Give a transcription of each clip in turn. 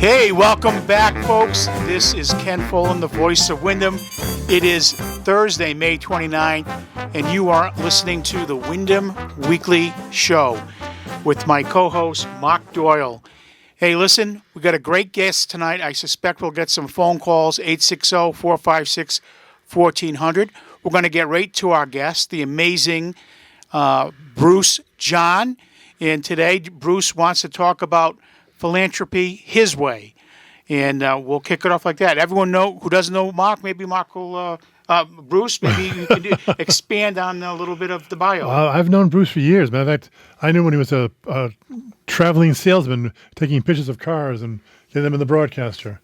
Hey, welcome back, folks. This is Ken Folan, the voice of Windham. It is Thursday, May 29th, and you are listening to the Windham Weekly Show with my co-host, Mark Doyle. Hey, listen, we got a great guest tonight. I suspect we'll get some phone calls, 860-456-1400. We're going to get right to our guest, the amazing Bruce John. And today, Bruce wants to talk about philanthropy his way. And we'll kick it off like that. Everyone who doesn't know Mark, maybe Mark will, Bruce, maybe you can expand on a little bit of the bio. I've known Bruce for years. Matter of fact, I knew when he was a traveling salesman taking pictures of cars and getting them in the broadcaster.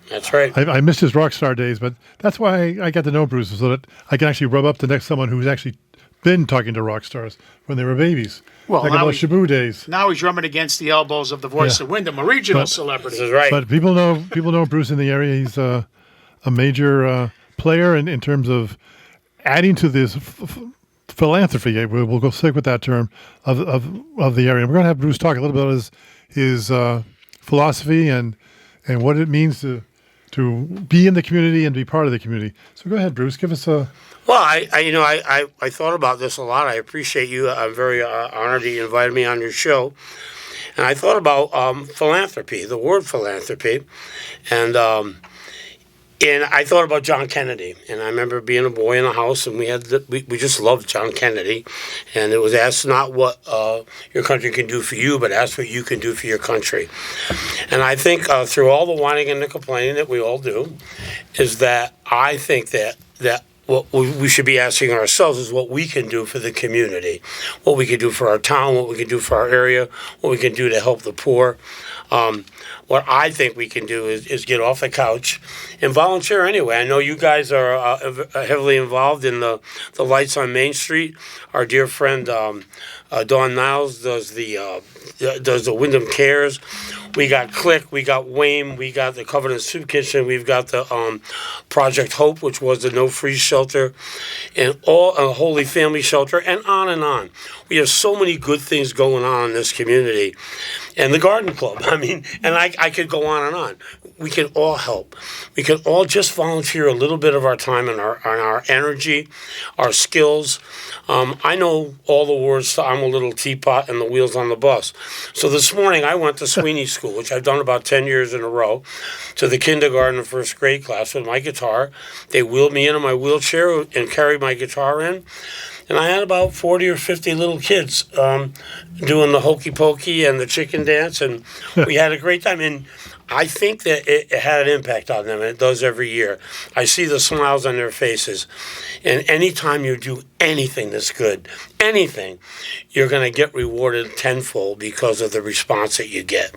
That's right. I missed his rock star days, but that's why I got to know Bruce, so that I can actually rub up to next someone who's actually been talking to rock stars when they were babies. Well, like in those Shabu days. Now he's rubbing against the elbows of the voice of Windham, a regional celebrity. This is right. But people know Bruce in the area. He's a major player in terms of adding to this philanthropy. We'll go stick with that term of the area. We're going to have Bruce talk a little bit about his philosophy and what it means to be in the community and be part of the community. So go ahead, Bruce. Give us a. Well, I thought about this a lot. I appreciate you. I'm very honored that you invited me on your show. And I thought about philanthropy, the word philanthropy, and I thought about John Kennedy. And I remember being a boy in a house, and we just loved John Kennedy. And it was ask not what your country can do for you, but ask what you can do for your country. And I think through all the whining and the complaining that we all do, is that I think that what we should be asking ourselves is what we can do for the community, what we can do for our town, what we can do for our area, what we can do to help the poor. What I think we can do is get off the couch and volunteer anyway. I know you guys are heavily involved in the lights on Main Street. Our dear friend Dawn Niles does the Windham Cares. We got Click, we got Wayne, we got the Covenant Soup Kitchen, we've got the Project Hope, which was the No Freeze Shelter, and all Holy Family Shelter, and on and on. We have so many good things going on in this community, and the Garden Club. I mean, and I could go on and on. We can all help. We can all just volunteer a little bit of our time and our energy, our skills. I know all the words to I'm a Little Teapot and the Wheels on the Bus. So this morning I went to Sweeney School, which I've done about 10 years in a row, to the kindergarten and first grade class with my guitar. They wheeled me into my wheelchair and carried my guitar in. And I had about 40 or 50 little kids doing the hokey pokey and the chicken dance, and we had a great time. And I think that it had an impact on them, and it does every year. I see the smiles on their faces. And anytime you do anything that's good, anything, you're going to get rewarded tenfold because of the response that you get.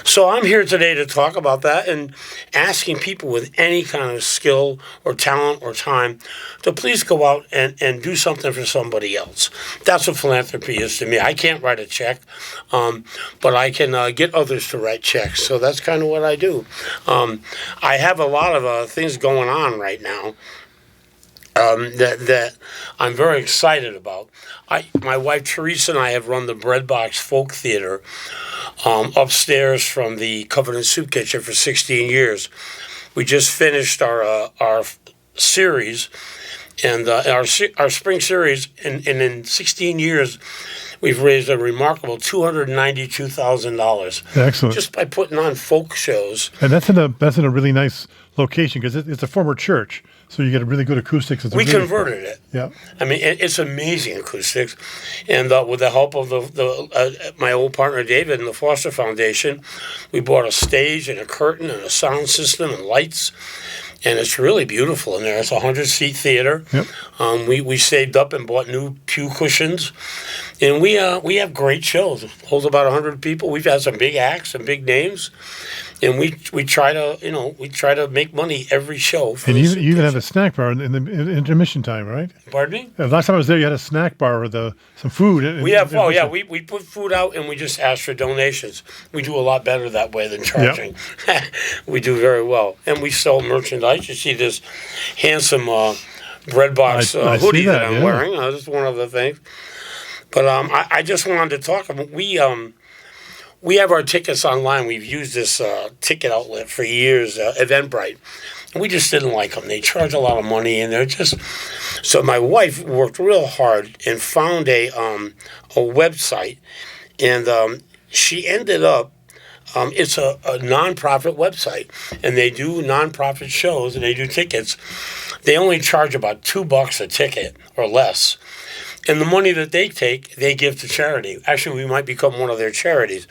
So I'm here today to talk about that and asking people with any kind of skill or talent or time to please go out and do something for somebody else. That's what philanthropy is to me. I can't write a check, but I can get others to write checks. So that's kind of what I do. I have a lot of things going on right now that I'm very excited about. My wife Teresa and I have run the Breadbox Folk Theater upstairs from the Covenant Soup Kitchen for 16 years. We just finished our series, and our spring series, and in 16 years, we've raised a remarkable $292,000. Excellent. Just by putting on folk shows. And that's in a really nice location because it's a former church, so you get a really good acoustics. We converted it. Yeah. I mean, it's amazing acoustics, and with the help of my old partner David and the Foster Foundation, we bought a stage and a curtain and a sound system and lights. And it's really beautiful in there. It's a 100-seat theater. Yep. We saved up and bought new pew cushions, and we have great shows. It holds about 100 people. We've had some big acts and big names, and we try to make money every show. And you even have a snack bar in the intermission time, right? Pardon me? Last time I was there, you had a snack bar with some food. We put food out and we just ask for donations. We do a lot better that way than charging. Yep. We do very well, and we sell merchandise. You see this handsome Breadbox hoodie that I'm wearing. That's one of the things. But I just wanted to talk about we have our tickets online. We've used this ticket outlet for years, Eventbrite. And we just didn't like them. They charge a lot of money, and they're just... So my wife worked real hard and found a website, and she ended up... it's a nonprofit website, and they do nonprofit shows, and they do tickets. They only charge about $2 a ticket or less. And the money that they take, they give to charity. Actually, we might become one of their charities.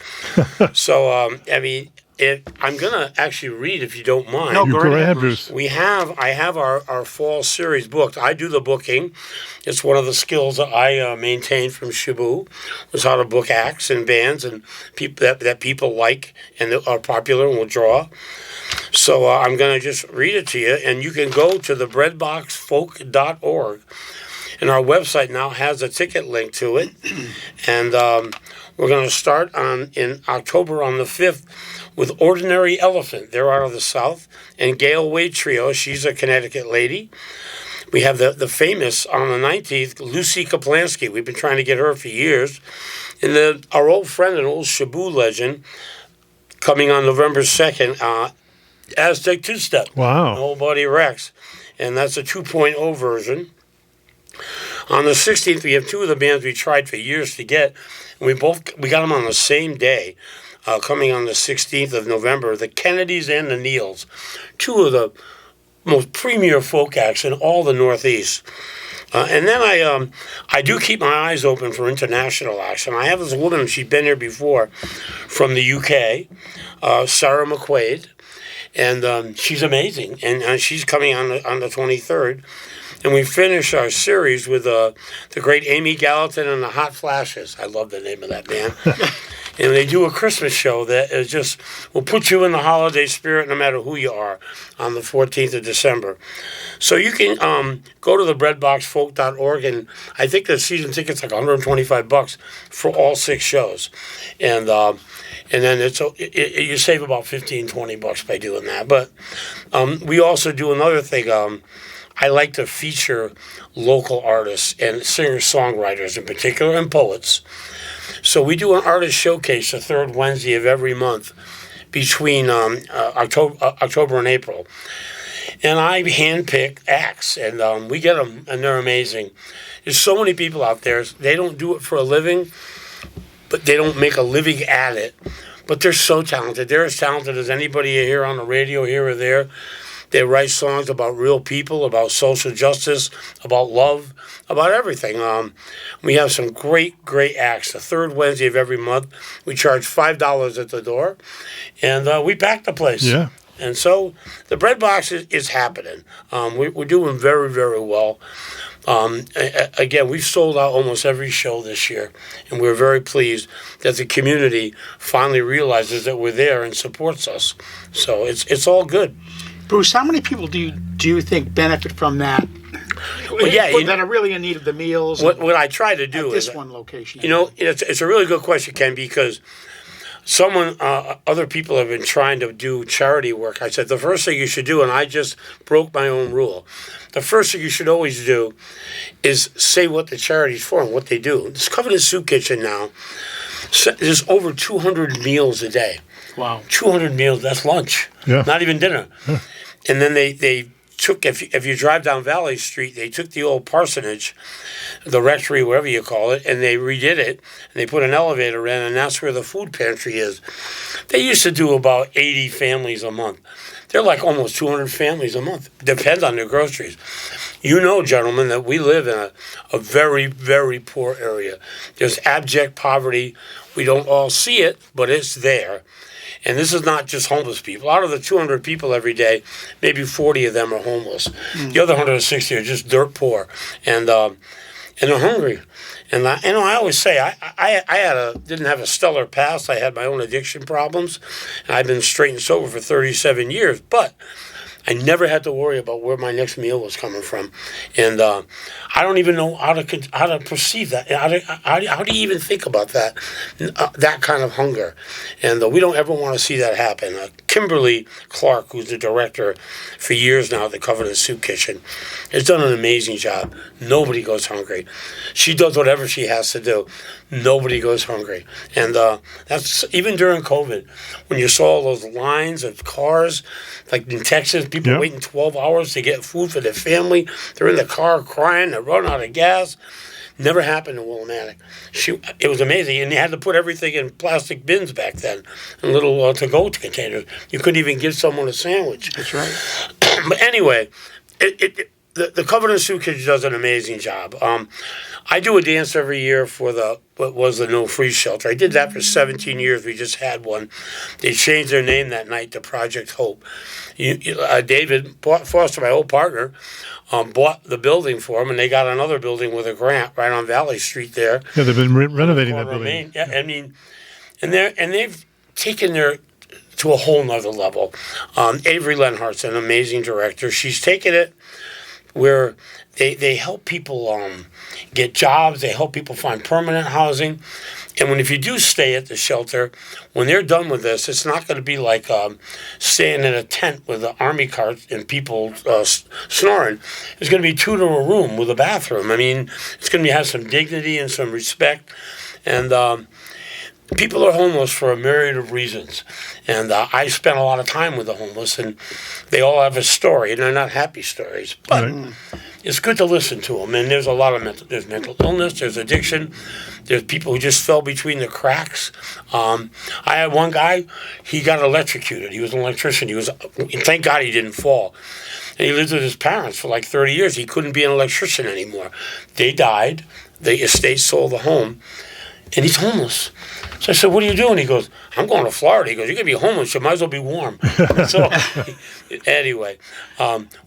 So, I mean, I'm going to actually read, if you don't mind. No, You go go right ahead, ahead, Bruce. I have our fall series booked. I do the booking. It's one of the skills that I maintained from Shabu, was how to book acts and bands and people that people like and that are popular and will draw. So I'm going to just read it to you, and you can go to the breadboxfolk.org, and our website now has a ticket link to it, and we're going to start in October on the 5th with Ordinary Elephant. They're out of the South, and Gail Wade Trio. She's a Connecticut lady. We have the famous, on the 19th, Lucy Kaplansky. We've been trying to get her for years. And our old friend and old Shabu legend, coming on November 2nd, Aztec Two-Step. Wow. Old buddy Rex. And that's a 2.0 version. On the 16th, we have two of the bands we tried for years to get. And we got them on the same day. Coming on the 16th of November, the Kennedys and the Neils, two of the most premier folk acts in all the Northeast. And then I do keep my eyes open for international acts. And I have this woman, she's been here before, from the UK, Sarah McQuaid, and she's amazing. And she's coming on the 23rd. And we finish our series with the great Amy Gallatin and the Hot Flashes. I love the name of that band. And they do a Christmas show that is just will put you in the holiday spirit no matter who you are on the 14th of December. So you can go to the breadboxfolk.org, and I think the season ticket's like $125 for all 6 shows. And then you save about $15-20 by doing that. But we also do another thing. I like to feature local artists and singer-songwriters in particular, and poets. So we do an artist showcase the third Wednesday of every month between October and April. And I handpick acts, and we get them, and they're amazing. There's so many people out there. They don't do it for a living, but they don't make a living at it. But they're so talented. They're as talented as anybody you hear on the radio here or there. They write songs about real people, about social justice, about love, about everything. We have some great acts. The third Wednesday of every month, we charge $5 at the door, and we pack the place. Yeah. And so the Bread Box is happening. We're doing very, very well. Again, we've sold out almost every show this year, and we're very pleased that the community finally realizes that we're there and supports us. So it's all good. Bruce, how many people do you think benefit from that? Well, yeah, that are really in need of the meals. What I try to do at this is one location. It's a really good question, Ken, because other people have been trying to do charity work. I said the first thing you should do, and I just broke my own rule. The first thing you should always do is say what the charity's for and what they do. This Covenant Soup Kitchen now, there's over 200 meals a day. Wow. 200 meals, that's lunch. Yeah. Not even dinner. Yeah. And then they took, if you drive down Valley Street, they took the old parsonage, the rectory, whatever you call it, and they redid it, and they put an elevator in, and that's where the food pantry is. They used to do about 80 families a month. They're like almost 200 families a month. Depends on their groceries. You know, gentlemen, that we live in a very, very poor area. There's abject poverty. We don't all see it, but it's there. And this is not just homeless people. Out of the 200 people every day, maybe 40 of them are homeless. The other 160 are just dirt poor, and they're hungry. And I always say I didn't have a stellar past. I had my own addiction problems, and I've been straight and sober for 37 years. But I never had to worry about where my next meal was coming from, and I don't even know how to perceive that. How do you even think about that? That kind of hunger, and we don't ever want to see that happen. Kimberly Clark, who's the director for years now at the Covenant Soup Kitchen, has done an amazing job. Nobody goes hungry. She does whatever she has to do. Nobody goes hungry, and that's even during COVID, when you saw all those lines of cars, like in Texas, people waiting 12 hours to get food for their family. They're in the car crying. They're running out of gas. Never happened in Willimantic. It was amazing, and you had to put everything in plastic bins back then, in little to-go containers. You couldn't even give someone a sandwich. That's right. But anyway, the Covenant Soup Kitchen does an amazing job. I do a dance every year for what was the No Freeze Shelter. I did that for 17 years. We just had one. They changed their name that night to Project Hope. David Foster, my old partner, bought the building for them, and they got another building with a grant right on Valley Street there. Yeah, they've been renovating that building. Yeah, I mean, and they've taken their to a whole nother level. Avery Lenhart's an amazing director. She's taken it where they help people get jobs. They help people find permanent housing. And if you do stay at the shelter, when they're done with this, it's not going to be like staying in a tent with the army cart and people snoring. It's going to be 2 to a room with a bathroom. I mean, it's going to have some dignity and some respect. And people are homeless for a myriad of reasons. And I spent a lot of time with the homeless, and they all have a story, and they're not happy stories. But it's good to listen to them. And there's a lot of there's mental illness, there's addiction, there's people who just fell between the cracks. I had one guy, he got electrocuted. He was an electrician. Thank God he didn't fall. And he lived with his parents for like 30 years. He couldn't be an electrician anymore. They died. The estate sold the home. And he's homeless. So I said, what are you doing? He goes, I'm going to Florida. He goes, you're going to be homeless. You might as well be warm. So anyway,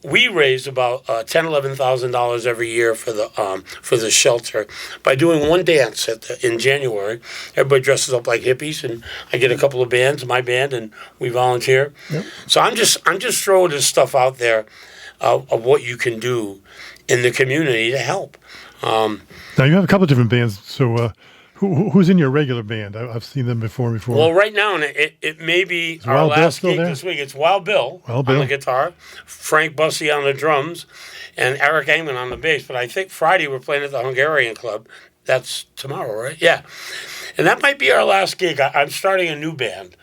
we raise about $10,000, $11,000 every year for the shelter by doing one dance in January. Everybody dresses up like hippies, and I get a couple of bands, my band, and we volunteer. Yep. So I'm just throwing this stuff out there of what you can do in the community to help. Now, you have a couple of different bands, so... Who's in your regular band? I've seen them before. Well, right now, it may be our last gig this week. It's Wild Bill on the guitar, Frank Bussey on the drums, and Eric Engman on the bass. But I think Friday we're playing at the Hungarian Club. That's tomorrow, right? Yeah. And that might be our last gig. I'm starting a new band.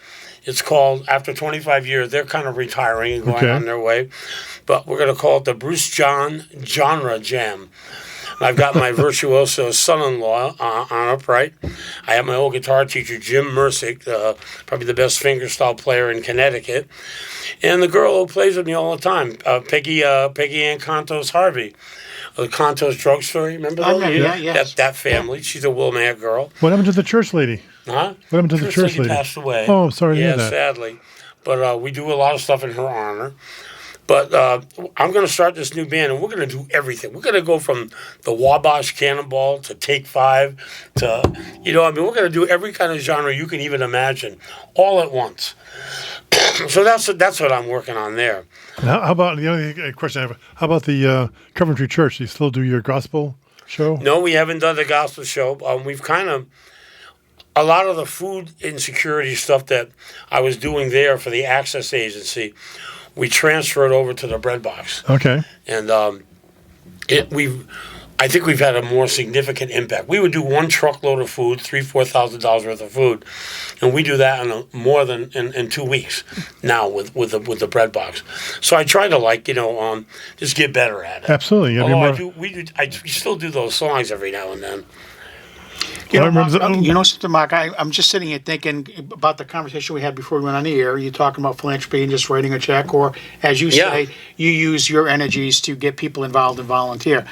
It's called, after 25 years, they're kind of retiring and going on their way. But we're going to call it the Bruce John Genre Jam. I've got my virtuoso son-in-law on upright. I have my old guitar teacher, Jim Mersick, probably the best fingerstyle player in Connecticut. And the girl who plays with me all the time, Peggy Ann Contos Harvey, the Contos Drugstore. Remember that? Yeah. That family. She's a Wilmette girl. What happened to the church lady? Huh? What happened to the church lady? Passed away. Oh, I'm sorry to hear that. Yeah, sadly. But we do a lot of stuff in her honor. But I'm going to start this new band, and we're going to do everything. We're going to go from the Wabash Cannonball to Take 5 to, we're going to do every kind of genre you can even imagine, all at once. So that's what I'm working on there. How about, the only question I have, how about the Coventry Church? Do you still do your gospel show? No, we haven't done the gospel show. We've kind of, a lot of the food insecurity stuff that I was doing there for the Access Agency, we transferred over to the bread box. Okay. And I think we've had a more significant impact. We would do one truckload of food, $3,000-$4,000 worth of food, and we do that in more than in 2 weeks now with the bread box. So I try to just get better at it. Absolutely. Although we still do those songs every now and then. Something, Mark, I'm just sitting here thinking about the conversation we had before we went on the air. You're talking about philanthropy and just writing a check, or, as you say, you use your energies to get people involved and volunteer.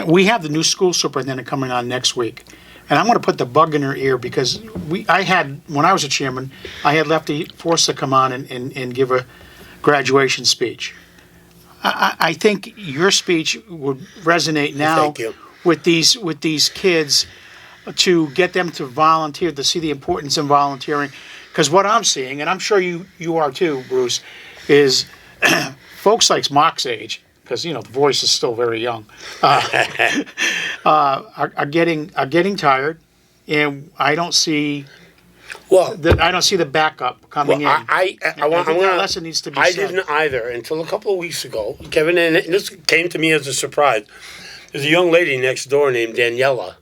We have the new school superintendent coming on next week. And I'm going to put the bug in her ear because when I was a chairman, I had Lefty Forster come on and give a graduation speech. I think your speech would resonate now with these kids, to get them to volunteer, to see the importance in volunteering. Because what I'm seeing, and I'm sure you are too, Bruce, is folks like Mark's age, because the voice is still very young, are getting tired, and I don't see. Well, I don't see the backup coming in. I think that lesson needs to be I said. didn't either until a couple of weeks ago. Kevin, and this came to me as a surprise. There's a young lady next door named Daniela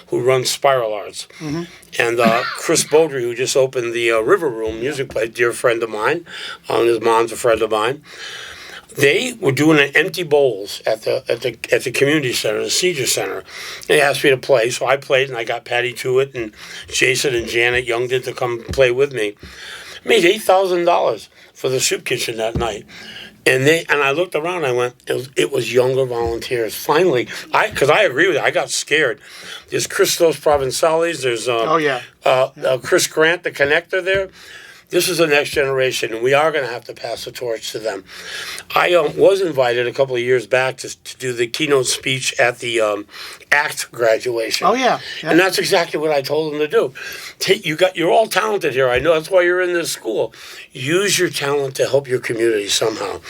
who runs Spiral Arts. Mm-hmm. And Chris Beaudry, who just opened the River Room music place, dear friend of mine. His mom's a friend of mine. They were doing an empty bowls at the community center, the Seizure Center. They asked me to play, so I played, and I got Patty Tewitt and Jason and Janet Youngden to come play with me. Made $8,000 for the soup kitchen that night. And I looked around. I went. It was younger volunteers. Finally, because I agree with you. I got scared. There's Christos Provençalis. There's Chris Grant, the connector there. This is the next generation, and we are going to have to pass the torch to them. I was invited a couple of years back to do the keynote speech at the ACT graduation. Oh yeah. And that's exactly what I told them to do. You're all talented here. I know that's why you're in this school. Use your talent to help your community somehow.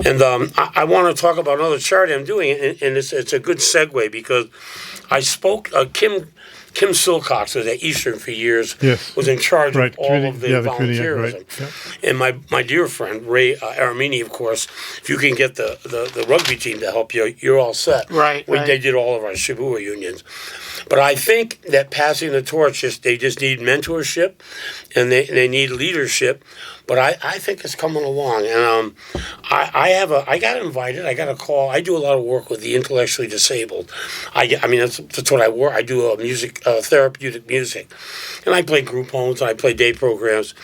And I want to talk about another charity I'm doing, and it's a good segue because I spoke. Kim Silcox was at Eastern for years, Yes. was in charge Right. of all of the volunteerism. Right. And my dear friend, Ray Aramini, of course, if you can get the rugby team to help you, you're all set. Right. They did all of our Shibuya unions. But I think that passing the torch, they just need mentorship and they need leadership. But I think it's coming along. And I got invited. I got a call. I do a lot of work with the intellectually disabled. That's what I work. I do therapeutic music. And I play group homes and I play day programs.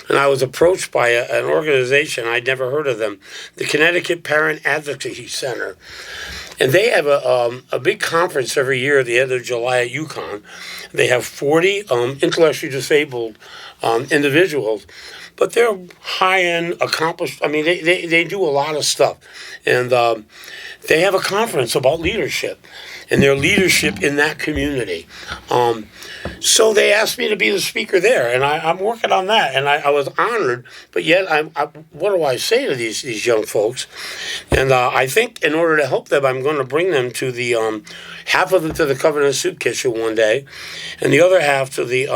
And I was approached by an organization, I'd never heard of them, the Connecticut Parent Advocacy Center. And they have a big conference every year at the end of July at UConn. They have 40 intellectually disabled individuals, but they're high-end, accomplished. I mean, they do a lot of stuff. And they have a conference about leadership and their leadership in that community. So they asked me to be the speaker there, and I'm working on that. And I was honored, but yet, what do I say to these young folks? And I think in order to help them, I'm going to bring them to the half of them to the Covenant Soup Kitchen one day, and the other half to the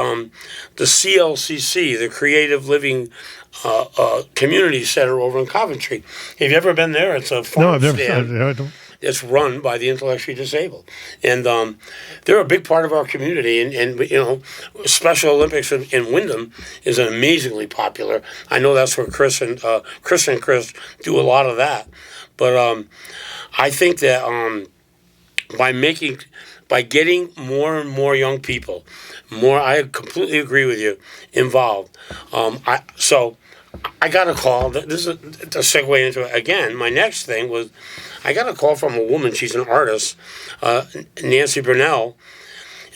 CLCC, the Creative Living Community Center over in Coventry. Have you ever been there? It's a farm No, I've never. stand. I don't. It's run by the intellectually disabled, and they're a big part of our community. And Special Olympics in Windham is amazingly popular. I know that's where Chris and Chris do a lot of that. But I think that by getting more and more young people, I completely agree with you, involved. I got a call. This is a segue into it again. My next thing was I got a call from a woman. She's an artist, Nancy Burnell,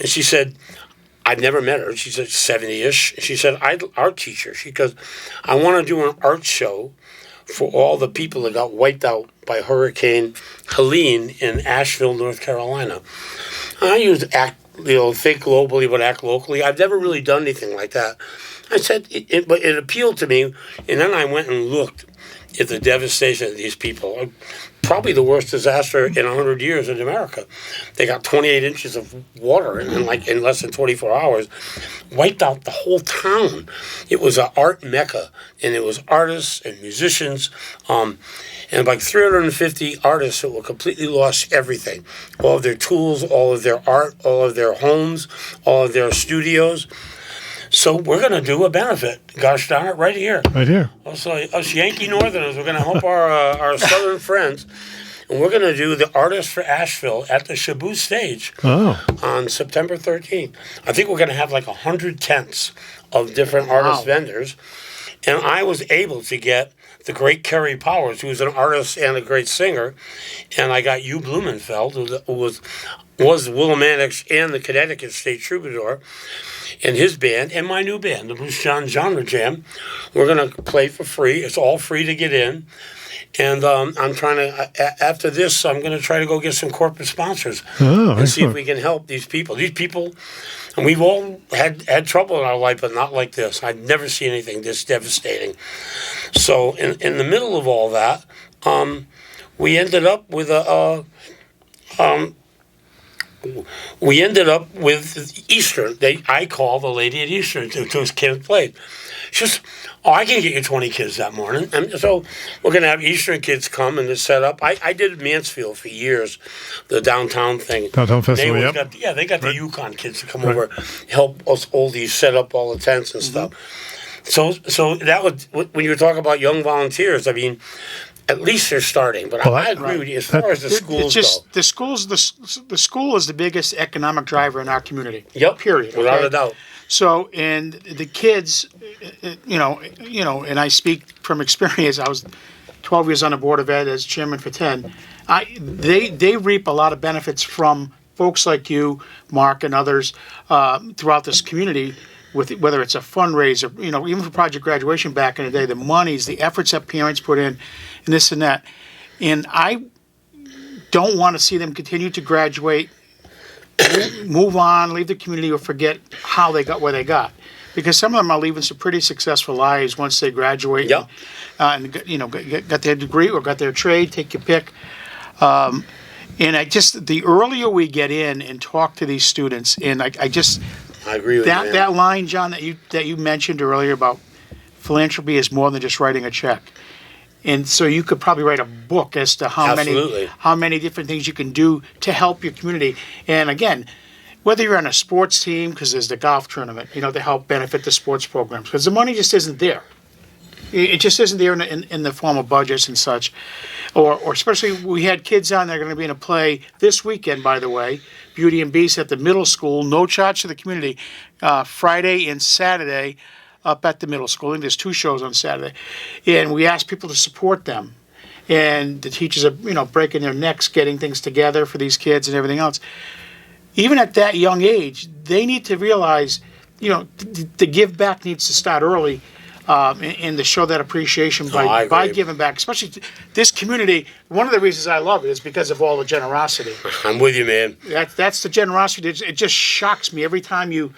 and she said, I've never met her. She's 70-ish. She said, I'd art teacher. She goes, I want to do an art show for all the people that got wiped out by Hurricane Helene in Asheville, North Carolina. I use think globally but act locally. I've never really done anything like that. I said, but it appealed to me, and then I went and looked at the devastation of these people. Probably the worst disaster in 100 years in America. They got 28 inches of water in less than 24 hours, wiped out the whole town. It was an art mecca, and it was artists and musicians, and like 350 artists that were completely lost everything. All of their tools, all of their art, all of their homes, all of their studios. So we're going to do a benefit, gosh darn it, right here. Right here. Us Yankee Northerners, we're going to help our Southern friends. And we're going to do the Artists for Asheville at the Shabu stage on September 13th. I think we're going to have like 100 tents of different artist vendors. And I was able to get the great Kerry Powers, who's an artist and a great singer. And I got Hugh Blumenfeld, who was Willimantic's and the Connecticut State Troubadour, and his band, and my new band, the Bruce John Genre Jam. We're going to play for free. It's all free to get in. And I'm trying to, after this, I'm going to try to go get some corporate sponsors and see if we can help these people. These people, and we've all had trouble in our life, but not like this. I've never seen anything this devastating. So in the middle of all that, we ended up with Eastern. I called the lady at Eastern to his kids played. She says, "Oh, I can get you 20 kids that morning." And so we're going to have Eastern kids come and set up. I did Mansfield for years, the downtown thing. Downtown festival, They got the Yukon kids to come over, help us oldies set up all the tents and stuff. So that would, when you were talking about young volunteers, I mean, at least they're starting. But I agree with you as far as the schools go. The school is the biggest economic driver in our community. Yep. Period. Without a doubt. So, and the kids, and I speak from experience. I was 12 years on the Board of Ed as chairman for 10. They reap a lot of benefits from folks like you, Mark, and others throughout this community, with whether it's a fundraiser, even for Project Graduation back in the day, the monies, the efforts that parents put in, and this and that. And I don't want to see them continue to graduate, move on, leave the community, or forget how they got where they got. Because some of them are leaving some pretty successful lives once they graduate, and got their degree or got their trade. Take your pick. And the earlier we get in and talk to these students, and I agree with that you. That line, John, that you mentioned earlier about philanthropy is more than just writing a check. And so you could probably write a book as to how many different things you can do to help your community. And again, whether you're on a sports team, because there's the golf tournament, to help benefit the sports programs, because the money just isn't there. It just isn't there in the form of budgets and such. Or especially, we had kids on that are going to be in a play this weekend, by the way, Beauty and Beast at the middle school, no charge to the community, Friday and Saturday up at the middle school. I think there's 2 shows on Saturday. And we asked people to support them. And the teachers are, breaking their necks getting things together for these kids and everything else. Even at that young age, they need to realize, the give back needs to start early. And to show that appreciation by giving back, especially this community. One of the reasons I love it is because of all the generosity. I'm with you, man. That's the generosity. It just shocks me every time you.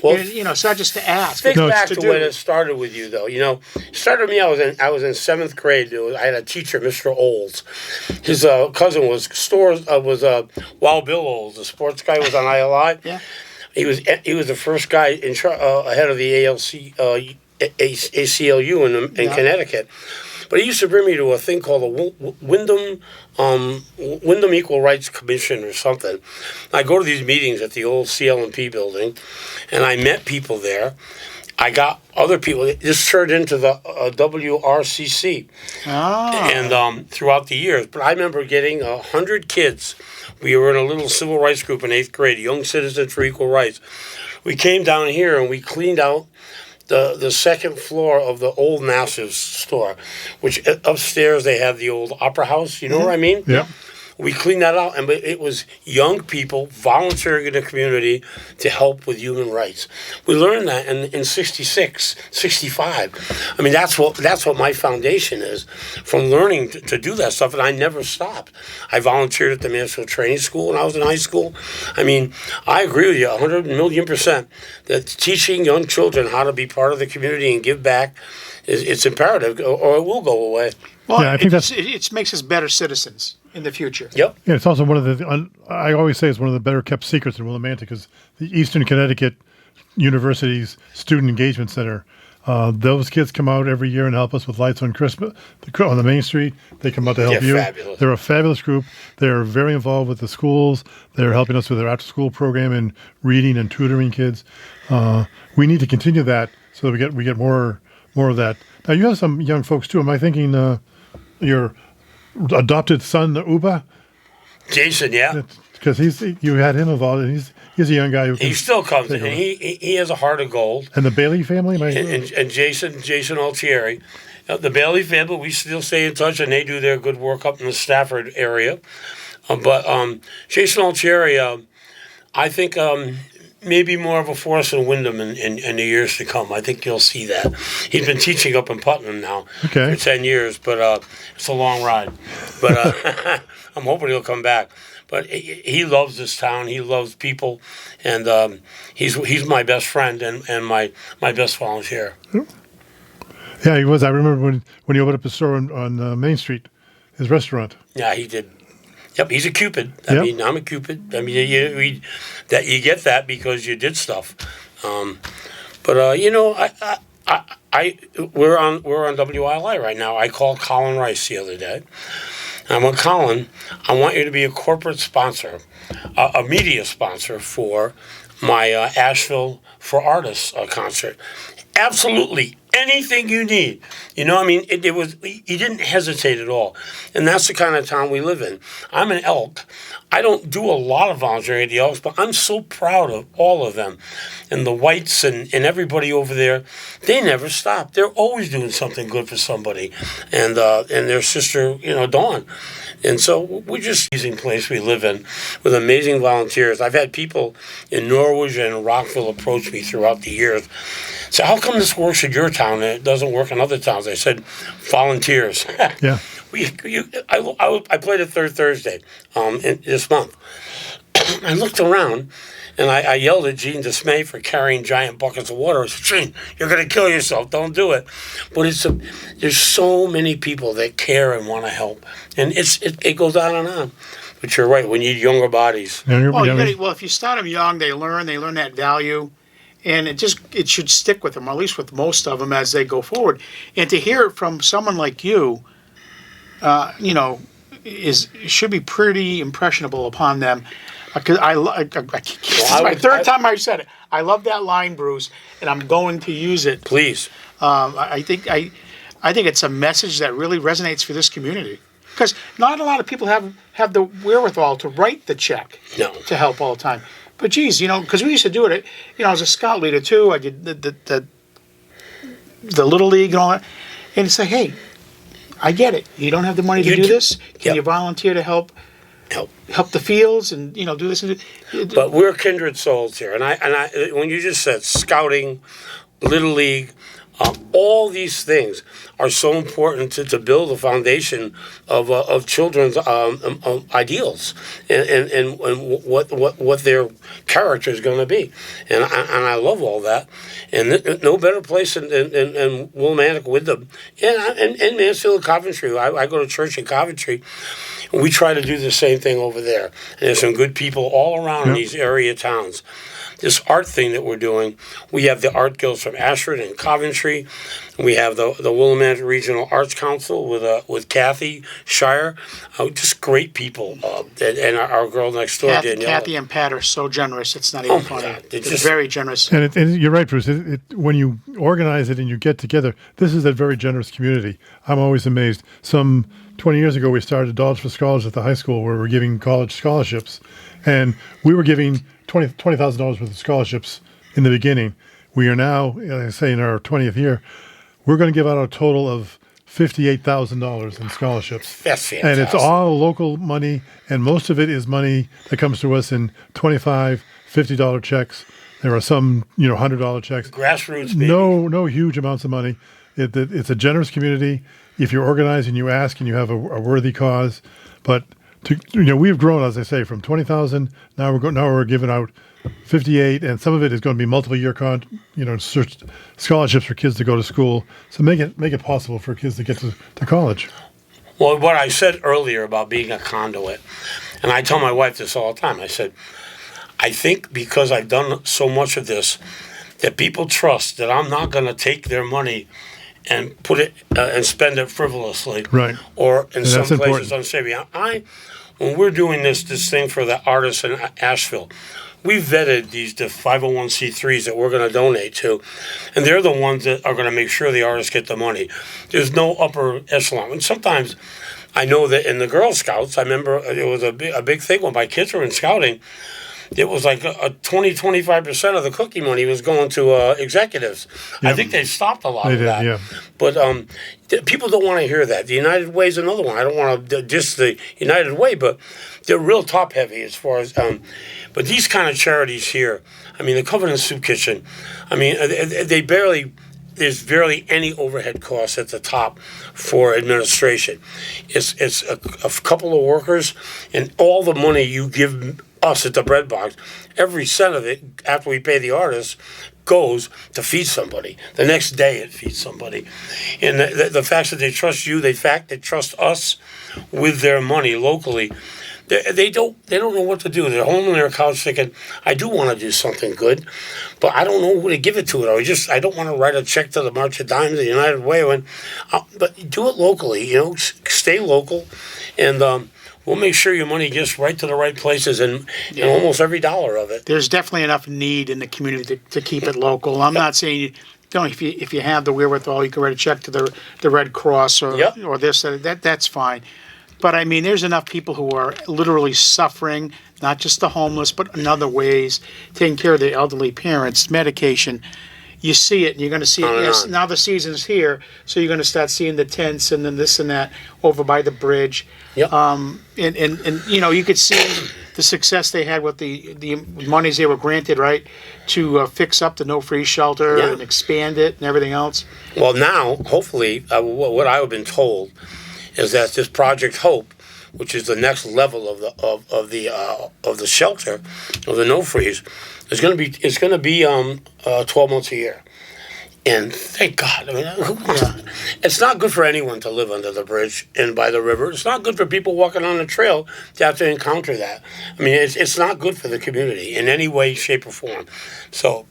Well, it's not just to ask. Think back to when it started with you, though. It started with me. I was in 7th grade. I had a teacher, Mr. Olds. His cousin was Wild Bill Olds, the sports guy, was on ILI. Yeah. He was the first guy ahead of the ACLU in Connecticut. But he used to bring me to a thing called the Windham Equal Rights Commission or something. I go to these meetings at the old CL&P building, and I met people there. I got other people. This turned into the WRCC, and throughout the years. But I remember getting 100 kids. We were in a little civil rights group in 8th grade, Young Citizens for Equal Rights. We came down here and we cleaned out the second floor of the old Nassau's store, which upstairs they have the old opera house. You know what I mean? Yeah. We cleaned that out, and it was young people volunteering in the community to help with human rights. We learned that in 66, 65. I mean, that's what my foundation is, from learning to do that stuff, and I never stopped. I volunteered at the Mansfield Training School when I was in high school. I mean, I agree with you 100 million% that teaching young children how to be part of the community and give back it's imperative, or it will go away. Well, I think it makes us better citizens in the future. Yep. Yeah, it's also one of the, I always say it's one of the better kept secrets in Willimantic, because the Eastern Connecticut University's Student Engagement Center, those kids come out every year and help us with Lights on Christmas on the Main Street. They come out to help you. Fabulous. They're a fabulous group. They're very involved with the schools. They're helping us with their after-school program and reading and tutoring kids. We need to continue that so that we get more of that. Now, you have some young folks, too. Am I thinking your adopted son, Uba? Jason, yeah. Because you had him involved, and he's a young guy. He still comes in, and he has a heart of gold. And the Bailey family? And Jason Altieri. The Bailey family, we still stay in touch, and they do their good work up in the Stafford area. But Jason Altieri, I think maybe more of a force in Windham in the years to come. I think you'll see that. He's been teaching up in Putnam now for 10 years, but it's a long ride. But I'm hoping he'll come back. But he loves this town. He loves people, and he's my best friend and my best volunteer. Yeah, he was. I remember when he opened up his store on Main Street his restaurant. Yeah, he did. Yep, he's a Cupid. Yep. I mean, I'm a Cupid. I mean, you get that because you did stuff. We're on WILI right now. I called Colin Rice the other day. And I went, Colin, I want you to be a corporate sponsor, a media sponsor for my Asheville for Artists concert. Absolutely anything you need. You know, I mean, it was, he didn't hesitate at all. And that's the kind of town we live in. I'm an Elk. I don't do a lot of volunteering at the Elks, but I'm so proud of all of them. And the Whites and everybody over there, they never stop. They're always doing something good for somebody. And their sister, Dawn. And so we're just an amazing place we live in with amazing volunteers. I've had people in Norwich and Rockville approach me throughout the years. So how come this works in your town and it doesn't work in other towns? I said, volunteers. Yeah. I played it third Thursday this month. I looked around and I yelled at Gene Dismay for carrying giant buckets of water. I said, Gene, you're going to kill yourself. Don't do it. But there's so many people that care and want to help. And it goes on and on. But you're right. We need younger bodies. Well, if you start them young, they learn that value. And it should stick with them, or at least with most of them as they go forward. And to hear it from someone like you, should be pretty impressionable upon them. Because this is my third time I've said it. I love that line, Bruce, and I'm going to use it. Please. I think it's a message that really resonates for this community. Because not a lot of people have the wherewithal to write the check to help all the time. But geez, because we used to do it. I was a scout leader too. I did the little league and all that. And it's like, hey, I get it. You don't have the money to do this. Can you volunteer to help the fields and do this and But we're kindred souls here. And I when you just said scouting, little league, all these things are so important to build a foundation of children's ideals and what their character is going to be, and I love all that, and no better place than Willimantic, Windham, and Mansfield, Coventry. I go to church in Coventry, and we try to do the same thing over there. And there's some good people all around in these area towns. This art thing that we're doing, we have the art guilds from Ashford and Coventry. We have the Willimantic Regional Arts Council with Kathy Shire. Just great people. And our girl next door, Danielle. Kathy and Pat are so generous. It's not even funny. They're just very generous. And you're right, Bruce. When you organize it and you get together, this is a very generous community. I'm always amazed. Some 20 years ago, we started Dollars for Scholars at the high school where we're giving college scholarships. And we were giving $20,000 worth of scholarships in the beginning. We are now, like I say, in our 20th year, we're going to give out a total of $58,000 in scholarships. That's fantastic. And it's all local money, and most of it is money that comes to us in $25, $50 checks. There are some, $100 checks. Grassroots, baby. No huge amounts of money. It's a generous community. If you're organized and you ask and you have a worthy cause, but we've grown, as I say, from 20,000. Now we're giving out 58, and some of it is going to be multiple year scholarships for kids to go to school. So make it possible for kids to get to college. Well, what I said earlier about being a conduit, and I tell my wife this all the time. I said, I think because I've done so much of this, that people trust that I'm not going to take their money and put it and spend it frivolously, right? Or in some places important. unsavory. When we're doing this thing for the artists in Asheville, we vetted the 501c3s that we're going to donate to, and they're the ones that are going to make sure the artists get the money. There's no upper echelon. And sometimes I know that in the Girl Scouts, I remember it was a big thing when my kids were in scouting. It was like a 20-25% of the cookie money was going to executives. Yep. I think they stopped a lot of that. Yeah. But people don't want to hear that. The United Way is another one. I don't want to diss the United Way, but they're real top heavy as far as. But these kind of charities here, I mean, the Covenant Soup Kitchen, I mean, there's barely any overhead costs at the top for administration. It's a couple of workers, and all the money you give us at the bread box, every cent of it, after we pay the artists, goes to feed somebody. The next day it feeds somebody. And the fact that they trust you, they trust us with their money locally. They don't know what to do. They're home on their couch thinking, I do want to do something good, but I don't know who to give it to. I don't want to write a check to the March of Dimes, the United Way. But do it locally. Stay local, and we'll make sure your money gets right to the right places and almost every dollar of it. There's definitely enough need in the community to keep it local. I'm not saying if you have the wherewithal, you can write a check to the Red Cross or this that's fine. But I mean, there's enough people who are literally suffering, not just the homeless, but in other ways, taking care of the elderly parents, medication. You see it, and you're going to see it. Yes, now the season's here, so you're going to start seeing the tents and then this and that over by the bridge. Yep. And you could see the success they had with the monies they were granted, right, to fix up the No Freeze shelter and expand it and everything else. Well, now, hopefully, what I've been told is that this Project Hope, which is the next level of the shelter, of the No Freeze, is going to be 12 months a year. And thank God. I mean, it's not good for anyone to live under the bridge and by the river. It's not good for people walking on the trail to have to encounter that. I mean, it's not good for the community in any way, shape, or form. So,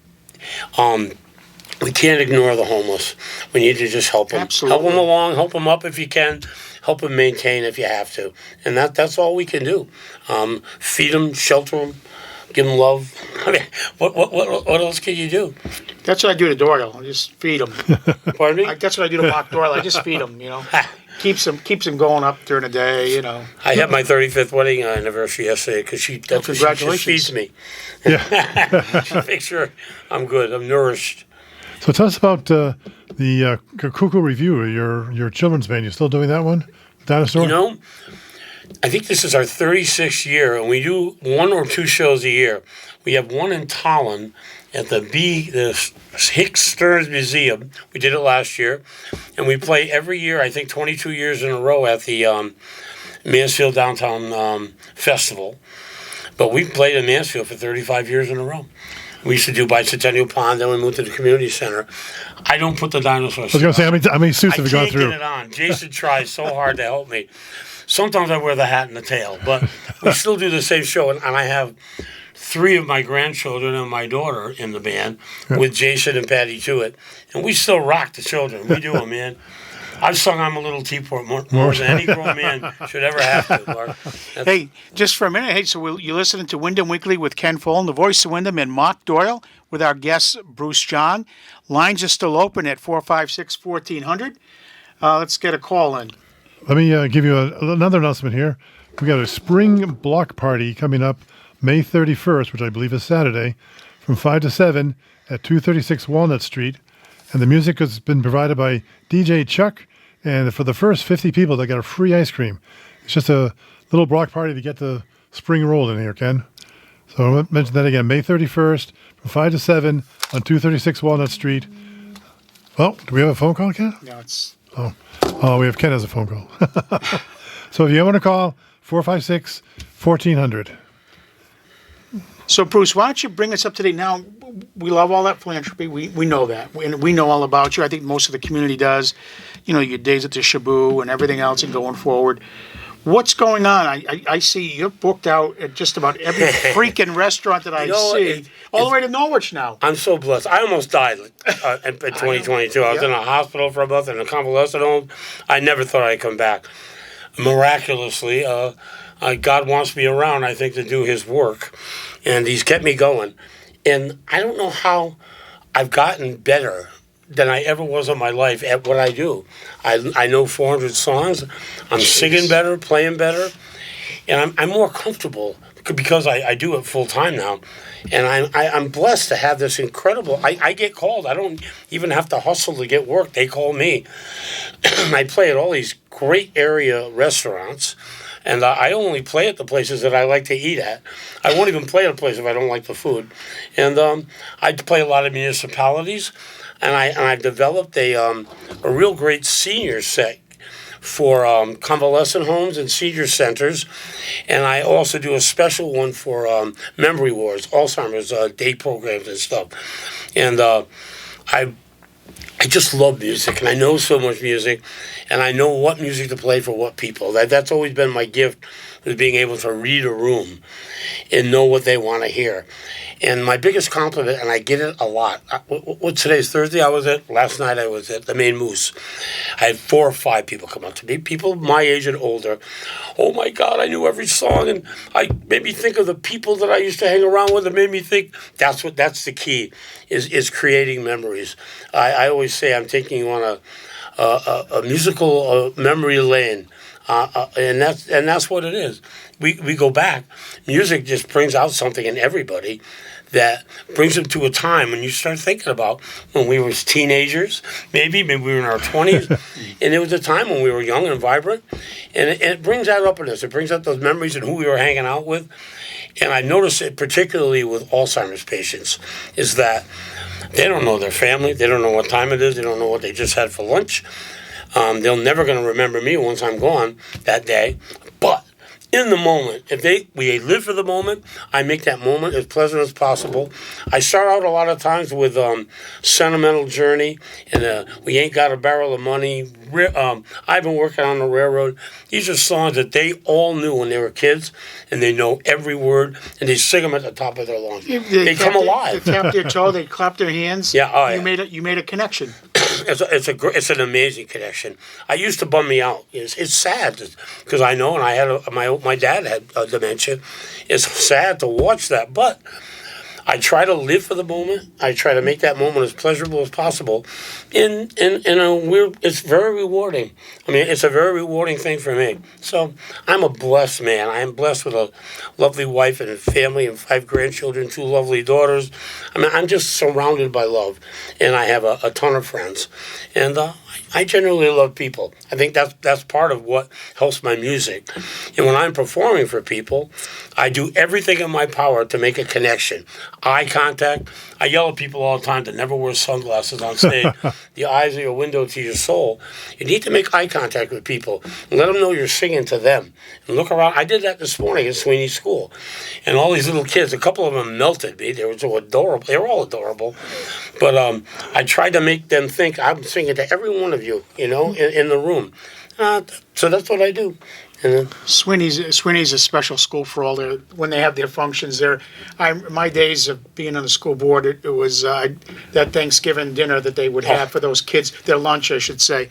we can't ignore the homeless. We need to just help them. Absolutely. Help them along, help them up if you can, help them maintain if you have to. And that's all we can do. Feed them, shelter them, give them love. I mean, what else can you do? That's what I do to Doyle. I just feed them. Pardon me? That's what I do to Mark Doyle. I just feed them, Keeps them going up during the day, I had my 35th wedding anniversary yesterday because she just feeds me. Yeah. She makes sure I'm good. I'm nourished. So tell us about the Cuckoo Review, your children's band. You still doing that one? Dinosaur? I think this is our 36th year, and we do 1 or 2 shows a year. We have one in Tallinn at the Hicks Stearns Museum. We did it last year. And we play every year, I think 22 years in a row, at the Mansfield Downtown Festival. But we've played in Mansfield for 35 years in a row. We used to do Bicentennial Pond, then we moved to the community center. I don't put the dinosaurs. I was going to say, how many suits have you gone through? I can't get it on. Jason tries so hard to help me. Sometimes I wear the hat and the tail, but we still do the same show. And I have 3 of my grandchildren and my daughter in the band with Jason and Patty Tewitt. And we still rock the children. We do them, man. I've sung I'm a Little Teapot more than any grown man should ever have to, Mark. Hey, just for a minute. Hey, so you're listening to Windham Weekly with Ken Follen, the voice of Windham, and Mark Doyle with our guest, Bruce John. Lines are still open at 456-1400. Let's get a call in. Let me give you another announcement here. We got a spring block party coming up May 31st, which I believe is Saturday, from 5 to 7 at 236 Walnut Street. And the music has been provided by DJ Chuck. And for the first 50 people, they got a free ice cream. It's just a little block party to get the spring roll in here, Ken. So I'll mention that again, May 31st from 5 to 7 on 236 Walnut Street. Well, do we have a phone call, Ken? No, it's... Oh, we have Ken as a phone call. So if you want to call, 456-1400. So, Bruce, why don't you bring us up to date now? We love all that philanthropy. We know that. We know all about you. I think most of the community does. Your days at the Shabu and everything else and going forward. What's going on? I see you're booked out at just about every freaking restaurant that I see, all the way to Norwich now. I'm so blessed. I almost died in 2022. I was in a hospital for a month in a convalescent home. I never thought I'd come back. Miraculously, God wants me around, I think, to do his work. And he's kept me going. And I don't know how I've gotten better than I ever was in my life at what I do. I know 400 songs. I'm singing better, playing better. And I'm more comfortable because I do it full time now. And I'm blessed to have this incredible... I get called. I don't even have to hustle to get work. They call me. I play at all these great area restaurants. And I only play at the places that I like to eat at. I won't even play at a place if I don't like the food. And I play a lot of municipalities. And I've developed a real great senior set for convalescent homes and senior centers, and I also do a special one for memory wards, Alzheimer's day programs and stuff. And I just love music, and I know so much music, and I know what music to play for what people. That's always been my gift, is being able to read a room and know what they want to hear. And my biggest compliment, and I get it a lot. Today's Thursday. Last night I was at the Main Moose. I had 4 or 5 people come up to me, people my age and older. Oh my God, I knew every song, and I made me think of the people that I used to hang around with. It made me think. That's the key, is creating memories. I always say I'm taking you on a musical memory lane. And that's what it is. We go back. Music just brings out something in everybody that brings them to a time when you start thinking about when we were teenagers, maybe we were in our 20s, and it was a time when we were young and vibrant, and it brings that up in us. It brings out those memories and who we were hanging out with. And I notice it particularly with Alzheimer's patients, is that they don't know their family, they don't know what time it is, they don't know what they just had for lunch. They're never going to remember me once I'm gone that day. But in the moment, we live for the moment, I make that moment as pleasant as possible. I start out a lot of times with Sentimental Journey and We Ain't Got a Barrel of Money. I've been working on the railroad. These are songs that they all knew when they were kids, and they know every word, and they sing them at the top of their lungs. They come alive. They tap their toe, they clap their hands. Yeah, oh, You made a connection. It's an amazing connection. I used to bum me out. It's sad because I know, and I had my dad had dementia. It's sad to watch that, but I try to live for the moment. I try to make that moment as pleasurable as possible. It's very rewarding. I mean, it's a very rewarding thing for me. So I'm a blessed man. I am blessed with a lovely wife and a family and 5 grandchildren, 2 lovely daughters. I mean, I'm just surrounded by love, and I have a ton of friends. And I genuinely love people. I think that's part of what helps my music. And when I'm performing for people, I do everything in my power to make a connection. Eye contact. I yell at people all the time to never wear sunglasses on stage. The eyes are your window to your soul. You need to make eye contact with people and let them know you're singing to them. And look around. I did that this morning at Sweeney School. And all these little kids, a couple of them melted me. They were so adorable. They were all adorable. But I tried to make them think I'm singing to every one of you, in the room. So that's what I do. And Sweeney's a special school for all their, when they have their functions there. My days of being on the school board, it was that Thanksgiving dinner that they would have for those kids, their lunch, I should say.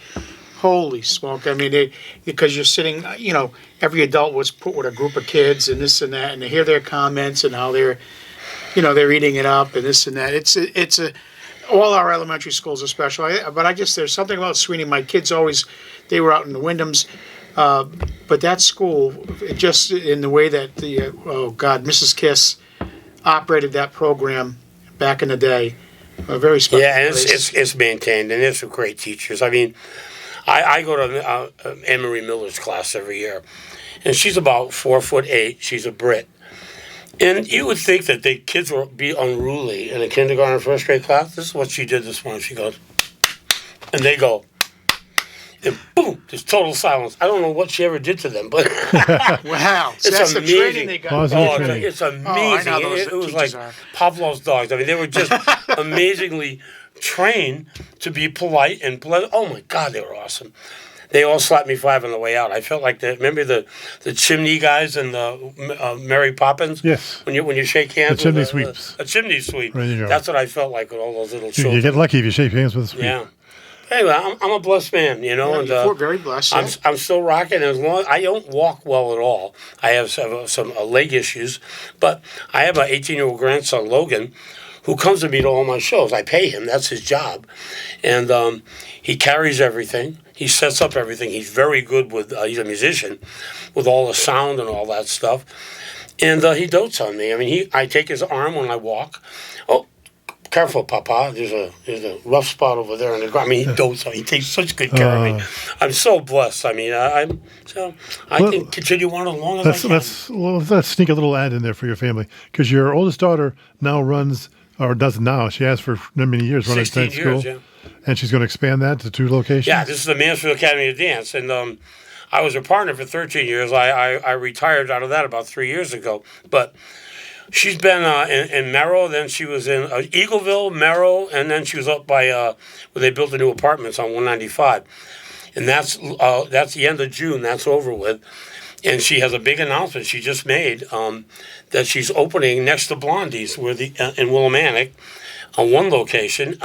Holy smoke! I mean, because you're sitting, every adult was put with a group of kids and this and that, and to hear their comments and how they're eating it up and this and that. It's all our elementary schools are special. But there's something about Sweeney. My kids they were out in the Windhams. But that school, just in the way that Mrs. Kiss operated that program back in the day, a very special place. And it's maintained, and there's some great teachers. I mean, I go to Anne-Marie Miller's class every year, and she's about 4'8". She's a Brit. And you would think that the kids would be unruly in a kindergarten or first grade class. This is what she did this morning. She goes, and they go, and boom, there's total silence. I don't know what she ever did to them, but wow, it's that's amazing. The training they got. It's amazing. It was like Pavlov's dogs. I mean, they were just amazingly trained to be polite and pleasant. Oh my God, they were awesome. They all slapped me 5 on the way out. I felt like remember the chimney guys and the Mary Poppins? Yes. When you shake hands. The chimney sweeps. A chimney sweep. Right, you go. That's what I felt like with all those little children. You get lucky if you shake hands with a sweep. Yeah. Anyway, I'm a blessed man, Yeah, and you're very blessed. Yeah. I'm still rocking. As long I don't walk well at all. I have some leg issues, but I have an 18-year-old grandson, Logan, who comes to me to all my shows. I pay him. That's his job. And he carries everything. He sets up everything. He's very good with, he's a musician, with all the sound and all that stuff. And he dotes on me. I mean, I take his arm when I walk. Oh, careful, Papa. There's a rough spot over there in the ground. I mean, he dotes on me. He takes such good care of me. I'm so blessed. I mean, I can continue on as long as I can. Let's sneak a little ad in there for your family, because your oldest daughter now runs or does now. She has for many years run a 16 dance school. years, yeah. And she's going to expand that to 2 locations? Yeah, this is the Mansfield Academy of Dance. And I was a partner for 13 years. I retired out of that about 3 years ago. But she's been in Merrill, then she was in Eagleville, Merrill, and then she was up by where they built the new apartments on 195. And that's the end of June. That's over with. And she has a big announcement she just made that she's opening next to Blondie's in Willimantic on one location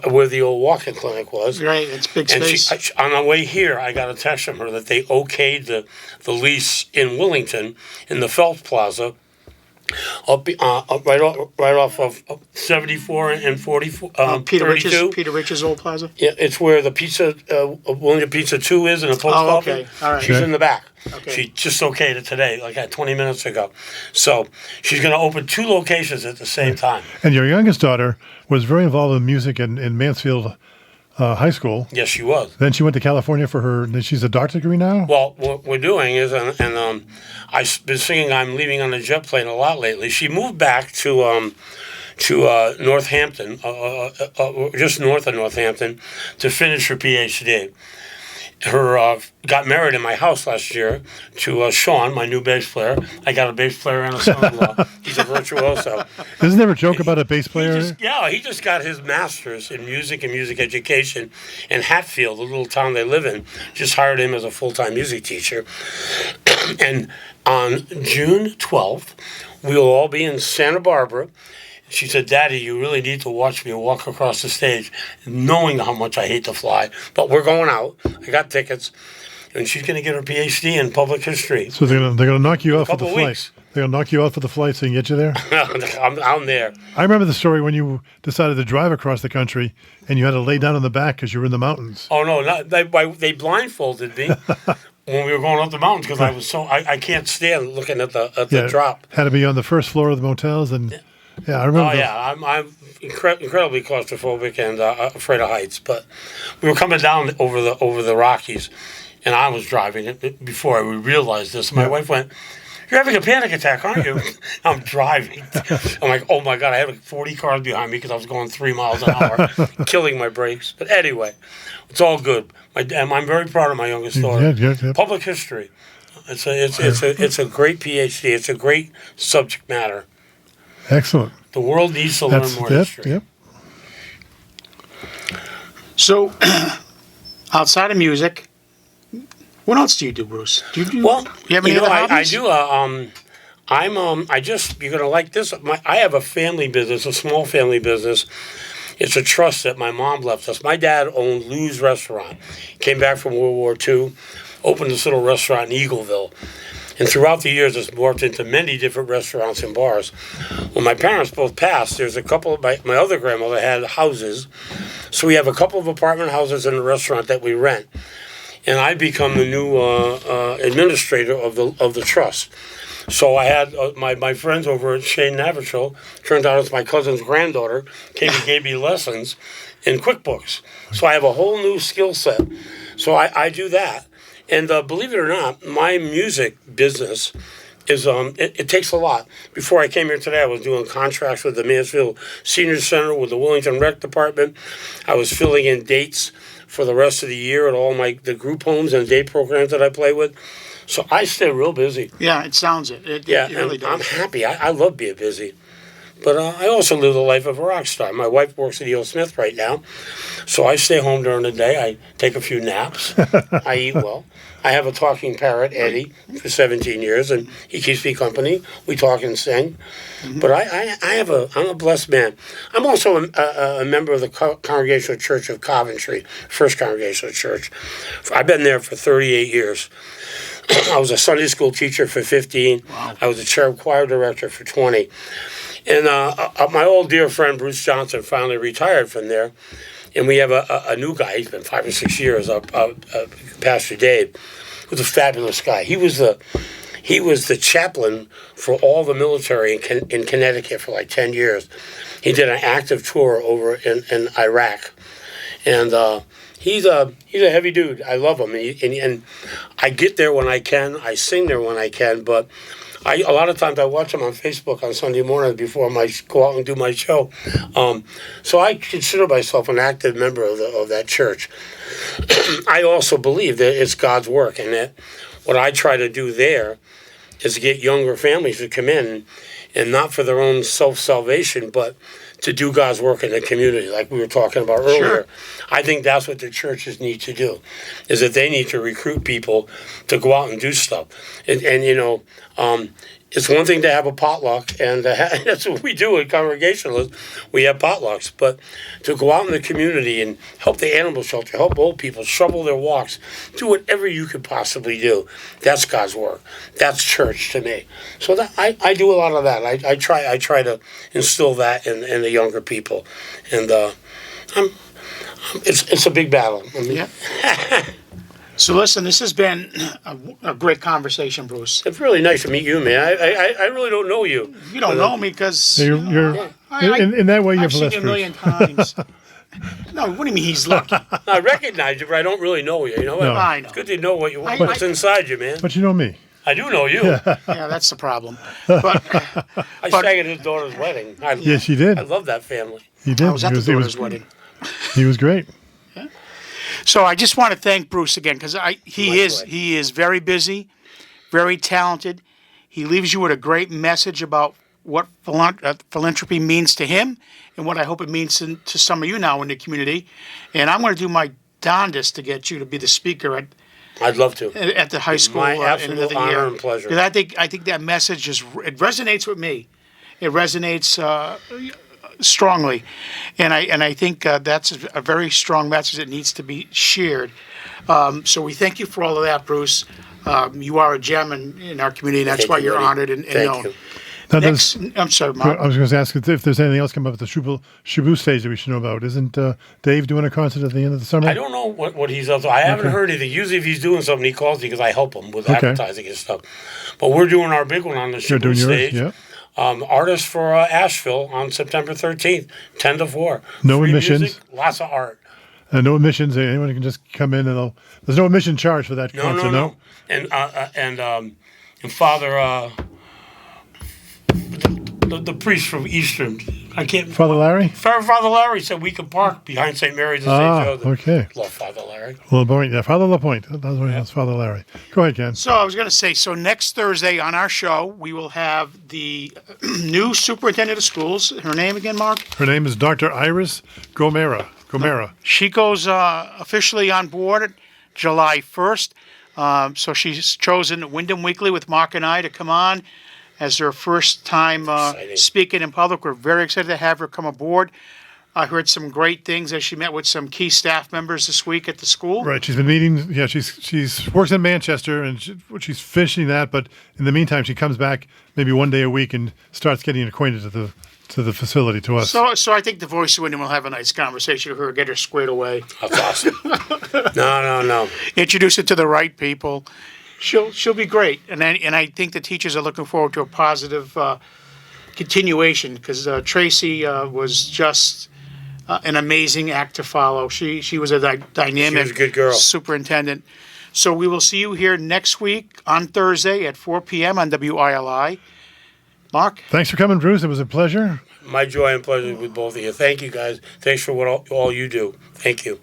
where the old walk-in clinic was. Right, it's big And space. on the way here, I got a text from her that they okayed the lease in Willington in the Phelps Plaza, up right off of 74 and 44. Peter 32. Rich's old plaza. Yeah, it's where the pizza, William Pizza 2 is in the post Oh, office. okay. All right. She's in the back. Okay. She just okayed it today, like 20 minutes ago. So she's going to open 2 locations at the same time. And your youngest daughter was very involved in music in Mansfield High School. Yes, she was. Then she went to California for her. She's a doctorate degree now. Well, what we're doing is, and I've been singing "I'm Leaving on the Jet Plane" a lot lately. She moved back to Northampton, just north of Northampton, to finish her PhD. Her got married in my house last year to Sean, my new bass player. I got a bass player and a son-in-law. He's a virtuoso. Doesn't there a joke about a bass player? He just got his master's in music and music education in Hatfield, the little town they live in. Just hired him as a full-time music teacher. And on June 12th, we will all be in Santa Barbara. She said, "Daddy, you really need to watch me walk across the stage," knowing how much I hate to fly. But we're going out. I got tickets. And she's going to get her PhD in public history. So they're gonna knock you out for the couple flight. weeks. They're gonna knock you out for the flight so they can get you there. I'm there. I remember the story when you decided to drive across the country and you had to lay down in the back because you were in the mountains. Oh, no, they blindfolded me when we were going up the mountains because I was I can't stand looking at the drop. Had to be on the first floor of the motels and I remember. Oh, yeah, I'm incredibly claustrophobic and afraid of heights. But we were coming down over the Rockies, and I was driving it before I realized this. My wife went, "You're having a panic attack, aren't you?" I'm driving. I'm like, oh, my God, I had like 40 cars behind me because I was going 3 miles an hour, killing my brakes. But anyway, it's all good. I'm very proud of my youngest daughter. Yeah. Public history. It's a great PhD. It's a great subject matter. Excellent. The world needs to learn more history. Yep. So, outside of music, what else do you do, Bruce? Do you have any other hobbies? I do. You're gonna like this. I have a family business, a small family business. It's a trust that my mom left us. My dad owned Lou's Restaurant. Came back from World War II, opened this little restaurant in Eagleville. And throughout the years, it's morphed into many different restaurants and bars. When my parents both passed, there's a couple of my other grandmother had houses. So we have a couple of apartment houses and a restaurant that we rent. And I become the new administrator of the trust. So I had my friends over at Shane Navachel, turned out it's my cousin's granddaughter, came and gave me lessons in QuickBooks. So I have a whole new skill set. So I do that. And believe it or not, my music business is it takes a lot. Before I came here today, I was doing contracts with the Mansfield Senior Center, with the Wellington Rec Department. I was filling in dates for the rest of the year at all the group homes and day programs that I play with. So I stay real busy. Yeah, it sounds it. It really does. I'm happy. I love being busy. But I also live the life of a rock star. My wife works at E.O. Smith right now, so I stay home during the day. I take a few naps. I eat well. I have a talking parrot, Eddie, for 17 years, and he keeps me company. We talk and sing. Mm-hmm. But I'm a blessed man. I'm also a member of the Congregational Church of Coventry, First Congregational Church. I've been there for 38 years. I was a Sunday school teacher for 15. Wow. I was a chair choir director for 20. And my old dear friend Bruce Johnson finally retired from there, and we have a new guy. He's been 5 or 6 years. Pastor Dave, who's a fabulous guy. He was the chaplain for all the military in Connecticut for like 10 years. He did an active tour over in Iraq, and he's a heavy dude. I love him, and I get there when I can. I sing there when I can, but A lot of times I watch them on Facebook on Sunday morning before I go out and do my show. So I consider myself an active member of that church. I also believe that it's God's work, and that what I try to do there is to get younger families to come in, and not for their own self-salvation, but to do God's work in the community, like we were talking about earlier. Sure. I think that's what the churches need to do, is that they need to recruit people to go out and do stuff. And you know, it's one thing to have a potluck, and that's what we do at Congregationalists. We have potlucks, but to go out in the community and help the animal shelter, help old people, shovel their walks, do whatever you could possibly do. That's God's work. That's church to me. So that I do a lot of that. I try to instill that in the younger people, and it's a big battle. I mean, Yeah. So listen, this has been a great conversation, Bruce. it's really nice to meet you, man. I really don't know you. You don't know me because You're in that way. I've You've seen less you a million times. No, what do you mean he's lucky? I recognize you, but I don't really know you. You know, No. I know. It's good to know what's inside you, man. But you know me. I do know you. Yeah, that's the problem. But I sang at his daughter's wedding. Yes, you did. I love that family. You did. I was at the he daughter's wedding. He was great. So I just want to thank Bruce again because he joy. is very busy, very talented. He leaves you with a great message about what philanthropy means to him and what I hope it means to some of you now in the community. And I'm going to do my darndest to get you to be the speaker I'd love to. at the high school My in absolute another honor year. and pleasure. Because I think that message it resonates with me. It resonates strongly, and I think that's a very strong message that needs to be shared. So we thank you for all of that, Bruce. You are a gem in our community, and that's Thank why you, you're buddy. honored and Thank known. you. Now, Next, I'm sorry, Mark. I was going to ask if there's anything else coming up at the Shabu stage that we should know about. Isn't Dave doing a concert at the end of the summer? I don't know what he's up to. I haven't heard anything. Usually if he's doing something, he calls me because I help him with advertising and stuff. But we're doing our big one on the You're doing Shibu yours, stage. yeah. Artists for Asheville on September 13th, 10 to 4. No Free admissions. music, lots of art. No admissions. Anyone can just come in and there's no admission charge for that concert. No. And Father, the priest from Eastern, I can't. Father Larry? Father Larry said we could park behind St. Mary's and St. Joseph. Okay. Love Father Larry. LaPointe. Yeah, Father LaPointe. That's what it is, Father Larry. Go ahead, Ken. So I was going to say, so next Thursday on our show, we will have the new superintendent of schools. Her name again, Mark? Her name is Dr. Iris Gomera. She goes officially on board July 1st. So she's chosen Windham Weekly with Mark and I to come on as her first time speaking in public. We're very excited to have her come aboard. I heard some great things as she met with some key staff members this week at the school. Right. She's been meeting. Yeah, she's works in Manchester and she's finishing that. But in the meantime, she comes back maybe one day a week and starts getting acquainted to the facility, to us. So I think the voice of Windham will have a nice conversation with her, get her squared away. That's awesome. No. Introduce her to the right people. She'll be great, and I think the teachers are looking forward to a positive continuation because Tracy was just an amazing act to follow. She was a dynamic, She was a good girl. superintendent. So we will see you here next week on Thursday at 4 p.m. on WILI. Mark? Thanks for coming, Bruce. It was a pleasure. My joy and pleasure with both of you. Thank you, guys. Thanks for all you do. Thank you.